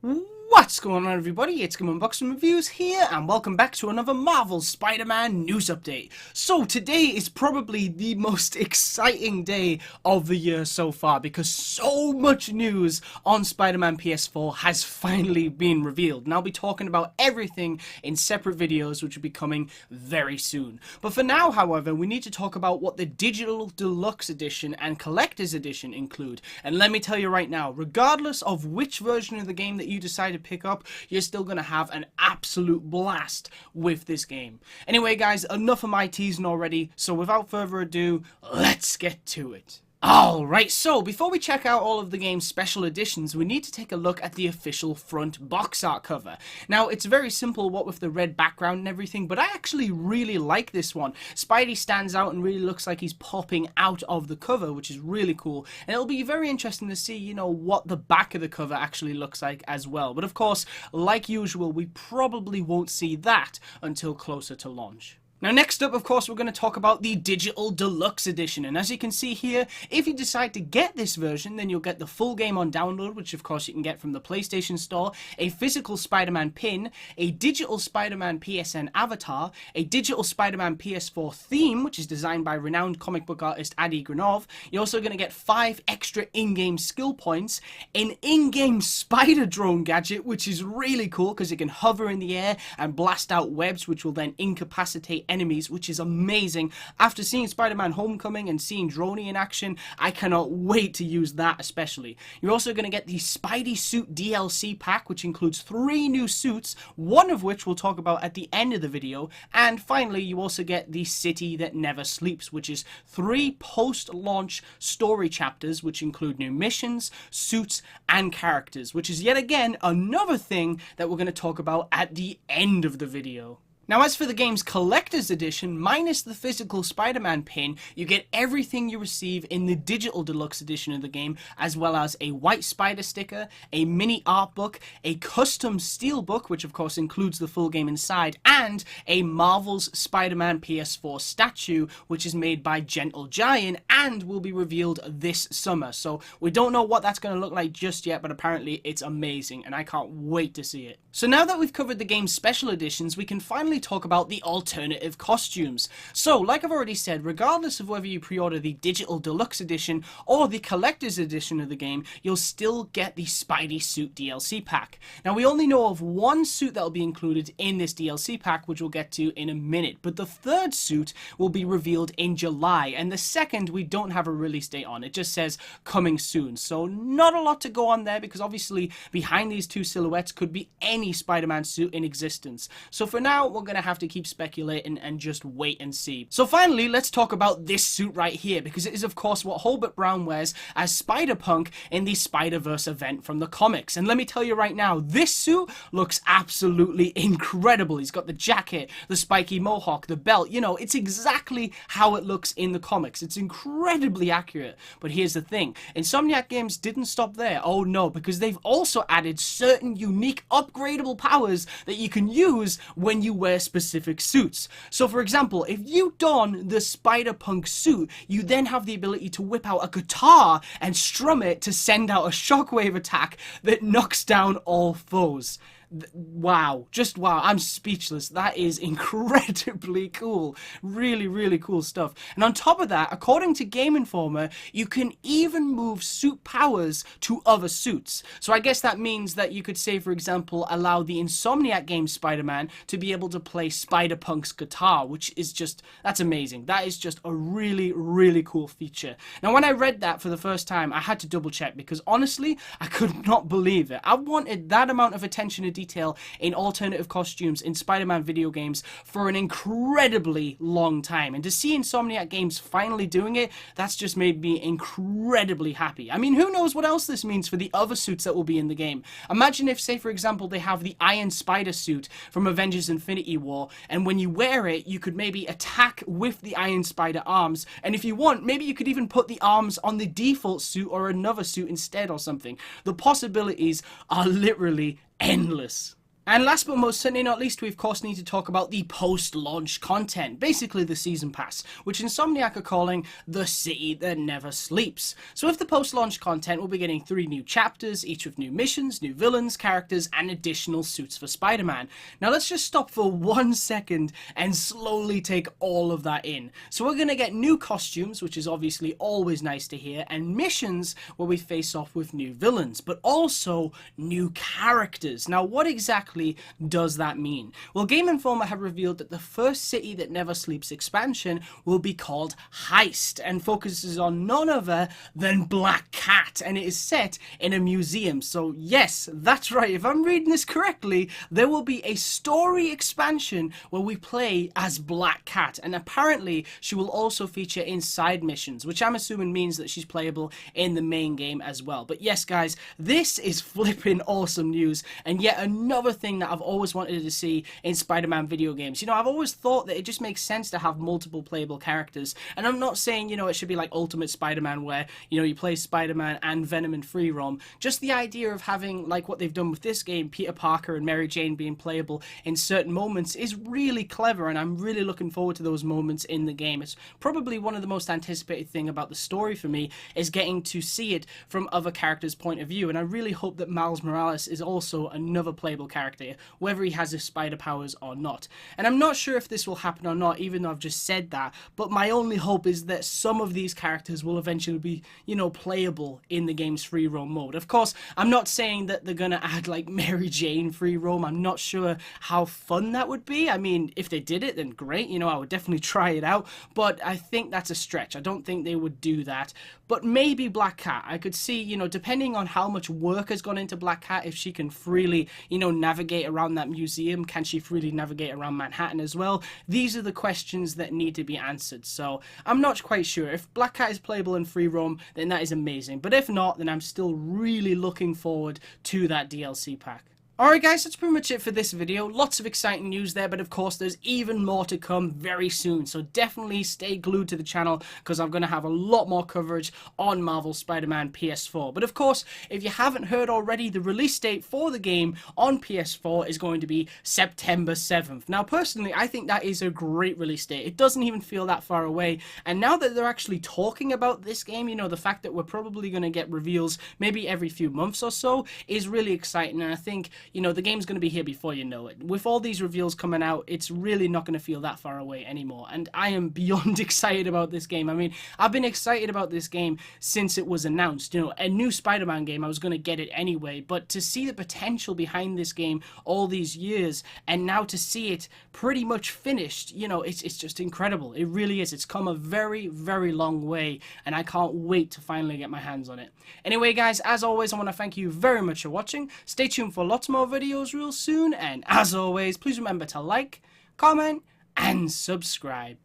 What's going on, everybody? It's GameUnboxingReviews here, and welcome back to another Marvel Spider-Man news update. So today is probably the most exciting day of the year so far, because so much news on Spider-Man PS4 has finally been revealed. And I'll be talking about everything in separate videos, which will be coming very soon. But for now, however, we need to talk about what the Digital Deluxe Edition and Collector's Edition include. And let me tell you right now, regardless of which version of the game that you decide to pick up, you're still going to have an absolute blast with this game. Anyway, guys, enough of my teasing already, so without further ado, let's get to it. Alright, so before we check out all of the game's special editions, we need to take a look at the official front box art cover. Now, it's very simple, what with the red background and everything, but I actually really like this one. Spidey stands out and really looks like he's popping out of the cover, which is really cool. And it'll be very interesting to see, you know, what the back of the cover actually looks like as well. But of course, like usual, we probably won't see that until closer to launch. Now, next up, of course, we're going to talk about the Digital Deluxe Edition, and as you can see here, if you decide to get this version, then you'll get the full game on download, which of course you can get from the PlayStation Store, a physical Spider-Man pin, a digital Spider-Man PSN avatar, a digital Spider-Man PS4 theme, which is designed by renowned comic book artist Adi Granov. You're also going to get 5 extra in-game skill points, an in-game spider drone gadget, which is really cool because it can hover in the air and blast out webs, which will then incapacitate enemies, which is amazing. After seeing Spider-Man Homecoming and seeing Droney in action, I cannot wait to use that especially. You're also going to get the Spidey Suit DLC pack, which includes 3 new suits, one of which we'll talk about at the end of the video. And finally, you also get the City That Never Sleeps, which is 3 post-launch story chapters, which include new missions, suits, and characters, which is yet again another thing that we're going to talk about at the end of the video. Now, as for the game's Collector's Edition, minus the physical Spider-Man pin, you get everything you receive in the Digital Deluxe Edition of the game, as well as a white spider sticker, a mini art book, a custom Steelbook, which of course includes the full game inside, and a Marvel's Spider-Man PS4 statue, which is made by Gentle Giant and will be revealed this summer. So we don't know what that's going to look like just yet, but apparently it's amazing, and I can't wait to see it. So now that we've covered the game's special editions, we can finally talk about the alternative costumes. So, like I've already said, regardless of whether you pre-order the Digital Deluxe Edition or the Collector's Edition of the game, you'll still get the Spidey Suit DLC pack. Now, we only know of one suit that will be included in this DLC pack, which we'll get to in a minute, but the third suit will be revealed in July, and the second we don't have a release date on. It just says coming soon, so not a lot to go on there, because obviously behind these 2 silhouettes could be any Spider-Man suit in existence. So for now, we're going to have to keep speculating and just wait and see. So finally, let's talk about this suit right here, because it is of course what Holbert Brown wears as Spider-Punk in the Spider-Verse event from the comics. And let me tell you right now, this suit looks absolutely incredible. He's got the jacket, the spiky mohawk, the belt, you know, it's exactly how it looks in the comics. It's incredibly accurate. But here's the thing, Insomniac Games didn't stop there. Oh no, because they've also added certain unique upgradable powers that you can use when you wear specific suits. So for example, if you don the Spider-Punk suit, you then have the ability to whip out a guitar and strum it to send out a shockwave attack that knocks down all foes. Wow, just wow, I'm speechless. That is incredibly cool. Really, really cool stuff. And on top of that, according to Game Informer, you can even move suit powers to other suits. So I guess that means that you could say, for example, allow the Insomniac Games Spider-Man to be able to play Spider-Punk's guitar, which is just, that's amazing. That is just a really, really cool feature. Now, when I read that for the first time, I had to double check, because honestly, I could not believe it. I wanted that amount of attention to detail in alternative costumes in Spider-Man video games for an incredibly long time, and to see Insomniac Games finally doing it, that's just made me incredibly happy. I mean, who knows what else this means for the other suits that will be in the game. Imagine if, say for example, they have the Iron Spider suit from Avengers Infinity War, and when you wear it, you could maybe attack with the Iron Spider arms, and if you want, maybe you could even put the arms on the default suit or another suit instead or something. The possibilities are literally endless. And last but most certainly not least, we of course need to talk about the post-launch content, basically the Season Pass, which Insomniac are calling the city that never sleeps. So with the post-launch content, we'll be getting 3 new chapters, each with new missions, new villains, characters, and additional suits for Spider-Man. Now let's just stop for 1 second and slowly take all of that in. So we're going to get new costumes, which is obviously always nice to hear, and missions where we face off with new villains, but also new characters. Now what exactly does that mean? Well, Game Informer have revealed that the first City That Never Sleeps expansion will be called Heist and focuses on none other than Black Cat, and it is set in a museum. So yes, that's right, if I'm reading this correctly, there will be a story expansion where we play as Black Cat, and apparently she will also feature in side missions, which I'm assuming means that she's playable in the main game as well. But yes guys, this is flipping awesome news, and yet another thing that I've always wanted to see in Spider-Man video games. You know, I've always thought that it just makes sense to have multiple playable characters, and I'm not saying, you know, it should be like Ultimate Spider-Man where, you know, you play Spider-Man and Venom in free roam. Just the idea of having, like what they've done with this game, Peter Parker and Mary Jane being playable in certain moments is really clever, and I'm really looking forward to those moments in the game. It's probably one of the most anticipated thing about the story for me, is getting to see it from other characters' point of view, and I really hope that Miles Morales is also another playable character, whether he has his spider powers or not. And I'm not sure if this will happen or not, even though I've just said that, but my only hope is that some of these characters will eventually be, you know, playable in the game's free roam mode. Of course, I'm not saying that they're gonna add like Mary Jane free roam. I'm not sure how fun that would be. I mean, if they did it, then great, you know, I would definitely try it out, but I think that's a stretch. I don't think they would do that. But maybe Black Cat, I could see, you know, depending on how much work has gone into Black Cat, if she can freely, you know, navigate around that museum, can she freely navigate around Manhattan as well? These are the questions that need to be answered. So I'm not quite sure. If Black Cat is playable in free roam, then that is amazing. But if not, then I'm still really looking forward to that DLC pack. Alright guys, that's pretty much it for this video. Lots of exciting news there, but of course there's even more to come very soon. So definitely stay glued to the channel, because I'm going to have a lot more coverage on Marvel Spider-Man PS4. But of course, if you haven't heard already, the release date for the game on PS4 is going to be September 7th. Now personally, I think that is a great release date. It doesn't even feel that far away. And now that they're actually talking about this game, you know, the fact that we're probably going to get reveals maybe every few months or so is really exciting. And I think, you know, the game's going to be here before you know it. With all these reveals coming out, it's really not going to feel that far away anymore. And I am beyond excited about this game. I mean, I've been excited about this game since it was announced. You know, a new Spider-Man game, I was going to get it anyway. But to see the potential behind this game all these years, and now to see it pretty much finished, you know, it's just incredible. It really is. It's come a very, very long way, and I can't wait to finally get my hands on it. Anyway, guys, as always, I want to thank you very much for watching. Stay tuned for lots more videos real soon, and as always, please remember to like, comment, and subscribe.